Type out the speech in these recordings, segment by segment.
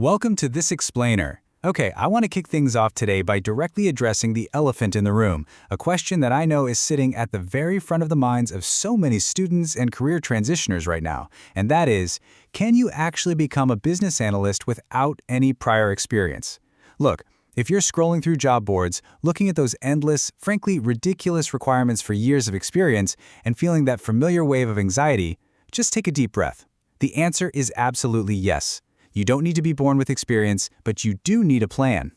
Welcome to This Explainer. Okay, I want to kick things off today by directly addressing the elephant in the room, a question that I know is sitting at the very front of the minds of so many students and career transitioners right now, and that is, can you actually become a business analyst without any prior experience? Look, if you're scrolling through job boards, looking at those endless, frankly ridiculous requirements for years of experience, and feeling that familiar wave of anxiety, just take a deep breath. The answer is absolutely yes. You don't need to be born with experience, but you do need a plan.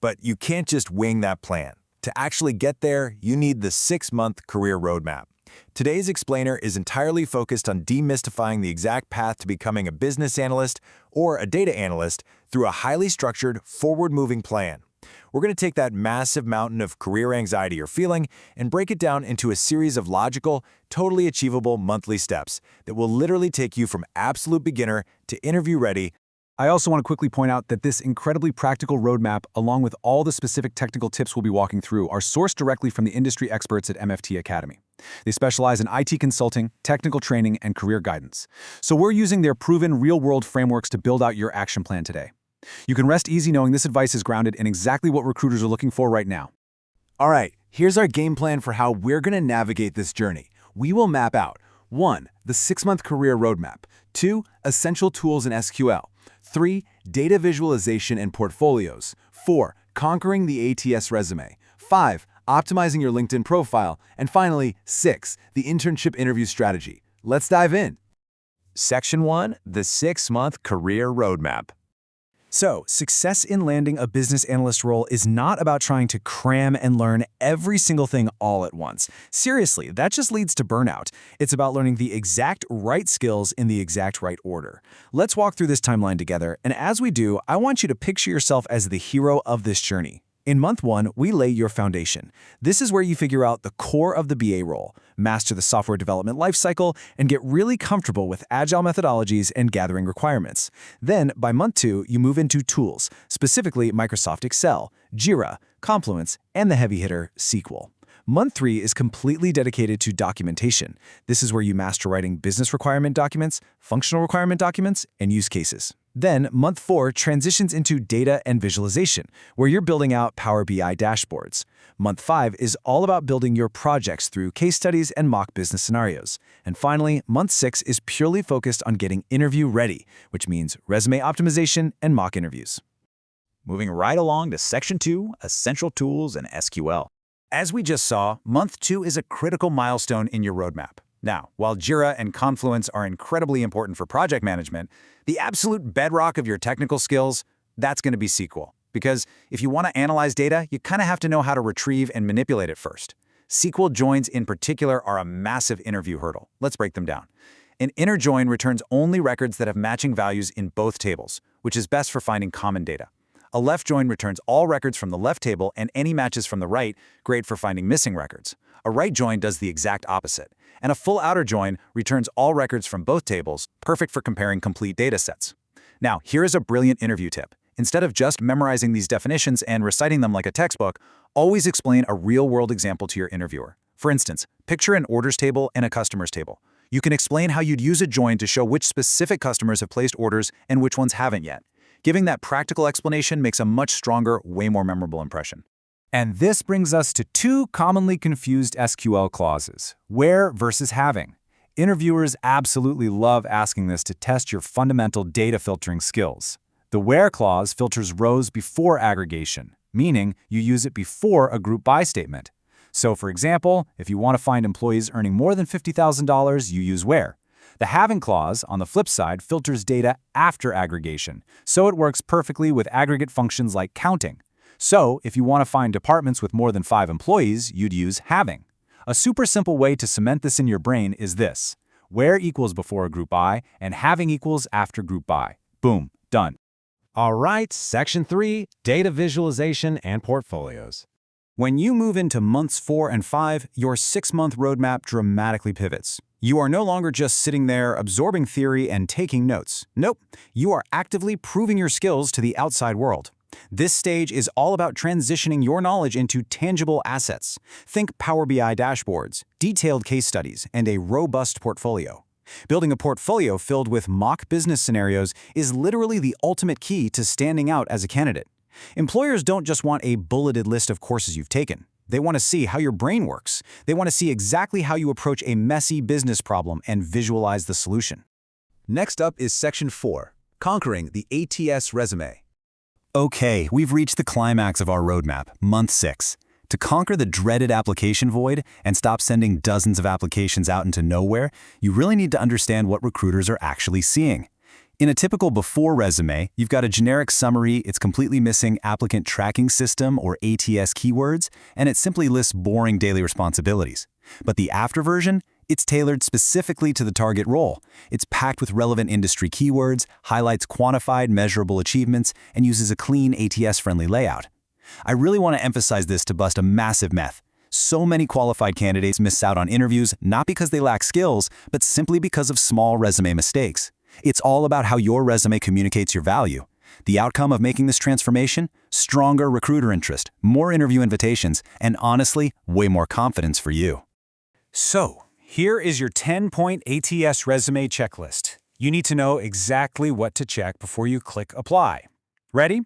But you can't just wing that plan. To actually get there, you need the 6-month career roadmap. Today's explainer is entirely focused on demystifying the exact path to becoming a business analyst or a data analyst through a highly structured, forward-moving plan. We're going to take that massive mountain of career anxiety you're feeling and break it down into a series of logical, totally achievable monthly steps that will literally take you from absolute beginner to interview-ready. I also want to quickly point out that this incredibly practical roadmap, along with all the specific technical tips we'll be walking through, are sourced directly from the industry experts at MFT Academy. They specialize in IT consulting, technical training, and career guidance. So we're using their proven real-world frameworks to build out your action plan today. You can rest easy knowing this advice is grounded in exactly what recruiters are looking for right now. All right, here's our game plan for how we're going to navigate this journey. We will map out 1. The 6-month career roadmap. 2. Essential tools in SQL. 3. Data visualization and portfolios. 4. Conquering the ATS resume. 5. Optimizing your LinkedIn profile. And finally, 6. The internship interview strategy. Let's dive in. Section 1. The 6-month career roadmap. So, success in landing a business analyst role is not about trying to cram and learn every single thing all at once. Seriously, that just leads to burnout. It's about learning the exact right skills in the exact right order. Let's walk through this timeline together, and as we do, I want you to picture yourself as the hero of this journey. In month 1, we lay your foundation. This is where you figure out the core of the BA role, master the software development lifecycle, and get really comfortable with agile methodologies and gathering requirements. Then, by month 2, you move into tools, specifically Microsoft Excel, Jira, Confluence, and the heavy hitter, SQL. Month 3 is completely dedicated to documentation. This is where you master writing business requirement documents, functional requirement documents, and use cases. Then, month 4 transitions into data and visualization, where you're building out Power BI dashboards. Month 5 is all about building your projects through case studies and mock business scenarios. And finally, month 6 is purely focused on getting interview ready, which means resume optimization and mock interviews. Moving right along to Section 2, Essential Tools and SQL. As we just saw, month 2 is a critical milestone in your roadmap. Now, while Jira and Confluence are incredibly important for project management, the absolute bedrock of your technical skills, that's going to be SQL. Because if you want to analyze data, you kind of have to know how to retrieve and manipulate it first. SQL joins in particular are a massive interview hurdle. Let's break them down. An inner join returns only records that have matching values in both tables, which is best for finding common data. A left join returns all records from the left table and any matches from the right, great for finding missing records. A right join does the exact opposite. And a full outer join returns all records from both tables, perfect for comparing complete data sets. Now, here is a brilliant interview tip. Instead of just memorizing these definitions and reciting them like a textbook, always explain a real-world example to your interviewer. For instance, picture an orders table and a customers table. You can explain how you'd use a join to show which specific customers have placed orders and which ones haven't yet. Giving that practical explanation makes a much stronger, way more memorable impression. And this brings us to 2 commonly confused SQL clauses, where versus having. Interviewers absolutely love asking this to test your fundamental data filtering skills. The where clause filters rows before aggregation, meaning you use it before a group by statement. So for example, if you want to find employees earning more than $50,000, you use where. The having clause, on the flip side, filters data after aggregation, so it works perfectly with aggregate functions like counting. So, if you want to find departments with more than 5 employees, you'd use having. A super simple way to cement this in your brain is this: where equals before a group by, and having equals after group by. Boom, done. All right, Section 3, Data Visualization and Portfolios. When you move into months 4 and 5, your 6-month roadmap dramatically pivots. You are no longer just sitting there absorbing theory and taking notes. Nope, you are actively proving your skills to the outside world. This stage is all about transitioning your knowledge into tangible assets. Think Power BI dashboards, detailed case studies, and a robust portfolio. Building a portfolio filled with mock business scenarios is literally the ultimate key to standing out as a candidate. Employers don't just want a bulleted list of courses you've taken. They want to see how your brain works. They want to see exactly how you approach a messy business problem and visualize the solution. Next up is Section 4, Conquering the ATS Resume. Okay, we've reached the climax of our roadmap, month 6. To conquer the dreaded application void and stop sending dozens of applications out into nowhere, you really need to understand what recruiters are actually seeing. In a typical before resume, you've got a generic summary, it's completely missing applicant tracking system or ATS keywords, and it simply lists boring daily responsibilities. But the after version, it's tailored specifically to the target role. It's packed with relevant industry keywords, highlights quantified, measurable achievements, and uses a clean ATS-friendly layout. I really want to emphasize this to bust a massive myth. So many qualified candidates miss out on interviews not because they lack skills, but simply because of small resume mistakes. It's all about how your resume communicates your value. The outcome of making this transformation? Stronger recruiter interest, more interview invitations, and honestly, way more confidence for you. So, here is your 10-point ATS resume checklist. You need to know exactly what to check before you click Apply. Ready?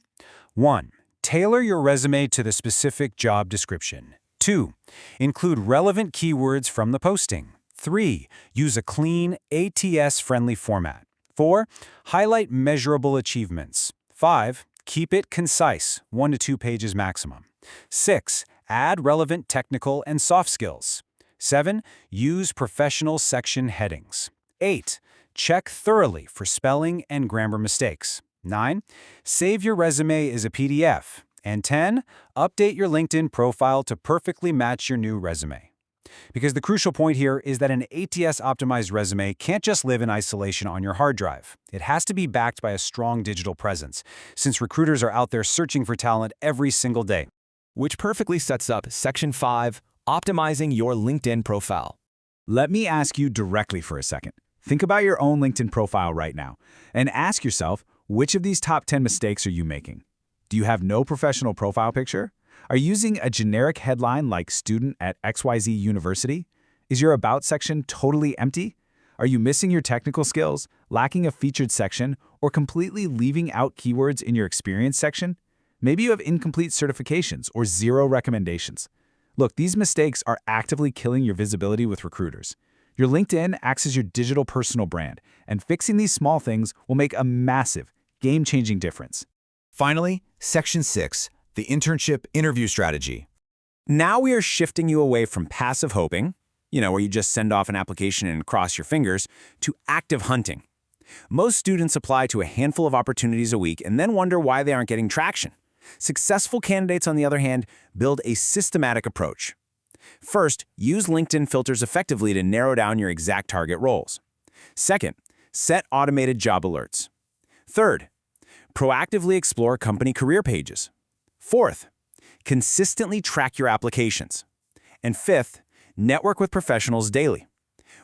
1. Tailor your resume to the specific job description. 2. Include relevant keywords from the posting. 3. Use a clean, ATS-friendly format. 4. Highlight measurable achievements. 5. Keep it concise, 1 to 2 pages maximum. 6. Add relevant technical and soft skills. 7. Use professional section headings. 8. Check thoroughly for spelling and grammar mistakes. 9. Save your resume as a PDF. And 10. Update your LinkedIn profile to perfectly match your new resume. Because the crucial point here is that an ATS-optimized resume can't just live in isolation on your hard drive. It has to be backed by a strong digital presence, since recruiters are out there searching for talent every single day. Which perfectly sets up Section 5, Optimizing your LinkedIn profile. Let me ask you directly for a second. Think about your own LinkedIn profile right now, and ask yourself, which of these top 10 mistakes are you making? Do you have no professional profile picture? Are you using a generic headline like student at XYZ University? Is your About section totally empty? Are you missing your technical skills, lacking a featured section, or completely leaving out keywords in your experience section? Maybe you have incomplete certifications or 0 recommendations. Look, these mistakes are actively killing your visibility with recruiters. Your LinkedIn acts as your digital personal brand, and fixing these small things will make a massive, game-changing difference. Finally, Section 6, the Internship Interview Strategy. Now we are shifting you away from passive hoping, where you just send off an application and cross your fingers, to active hunting. Most students apply to a handful of opportunities a week and then wonder why they aren't getting traction. Successful candidates, on the other hand, build a systematic approach. First, use LinkedIn filters effectively to narrow down your exact target roles. Second, set automated job alerts. Third, proactively explore company career pages. Fourth, consistently track your applications. And fifth, network with professionals daily.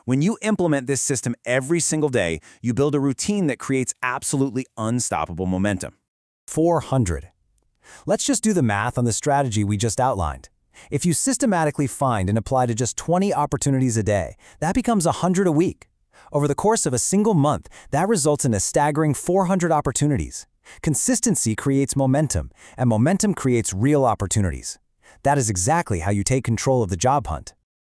When you implement this system every single day, you build a routine that creates absolutely unstoppable momentum. 400. Let's just do the math on the strategy we just outlined. If you systematically find and apply to just 20 opportunities a day, that becomes 100 a week. Over the course of a single month, that results in a staggering 400 opportunities. Consistency creates momentum, and momentum creates real opportunities. That is exactly how you take control of the job hunt.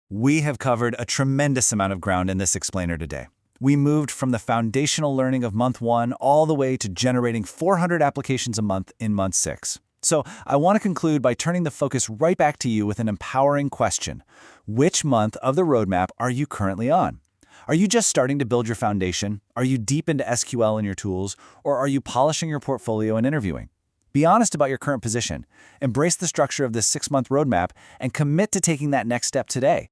We have covered a tremendous amount of ground in this explainer today. We moved from the foundational learning of month 1 all the way to generating 400 applications a month in month 6. So I want to conclude by turning the focus right back to you with an empowering question. Which month of the roadmap are you currently on? Are you just starting to build your foundation? Are you deep into SQL in your tools? Or are you polishing your portfolio and interviewing? Be honest about your current position. Embrace the structure of this 6-month roadmap and commit to taking that next step today.